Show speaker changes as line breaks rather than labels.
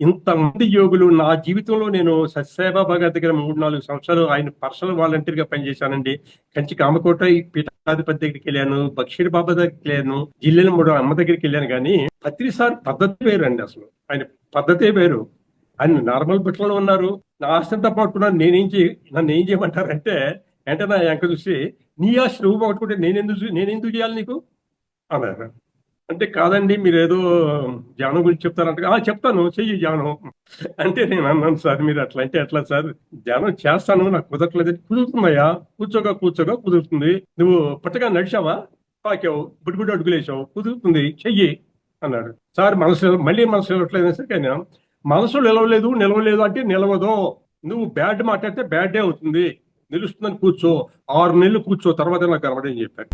ఇంతమంది యోగులు నా జీవితంలో నేను సత్యసాయిబాబా గారి దగ్గర 3-4 సంవత్సరాలు ఆయన పర్సనల్ వాలంటీర్ గా పనిచేశానండి. కంచి కామకోట ఈ పీఠాధిపతి దగ్గరికి వెళ్ళాను, బక్షీర్ బాబా దగ్గరికి వెళ్ళాను, జిల్లెల మూడు అమ్మ దగ్గరికి వెళ్ళాను. కానీ ప్రతిసారి పద్ధతి వేరు అండి. అసలు ఆయన పద్ధతే వేరు. ఆయన నార్మల్ బట్టలలో ఉన్నారు. నా ఆస్తంతా పట్టుకున్నాను. నన్ను ఏం చేయమంటారంటే వెంటనే నా వెంక చూసి, నీ ఆస్తి నువ్వు పట్టుకుంటే నేనెందుకు చేయాలి నీకు అన్నారు. అంటే కాదండి, మీరు ఏదో ధ్యానం గురించి చెప్తారంట. చెప్తాను, చెయ్యి ధ్యానం అంటే నేను అన్నాను, సార్ మీరు అట్లా అంటే ఎట్లా సార్, ధ్యానం చేస్తాను, నాకు కుదరట్లేదు. కుదురుతుందయ్యా, కూర్చోగా కుదురుతుంది. నువ్వు పుట్టగా నడిచావా, పాకావు, బుడ్డి అడుగులేసావు, కుదురుతుంది, చెయ్యి అన్నాడు. సార్ మళ్ళీ మనసు నిలవట్లేదు సార్. కానీ మనసు నిలవలేదు అంటే నిలవదు. నువ్వు బ్యాడ్ మాట్లాడితే బ్యాడ్ డే అవుతుంది, నిలుస్తుందని కూర్చో, 6 నెలలు కూర్చో, తర్వాత నాకు కనబడని చెప్పాడు.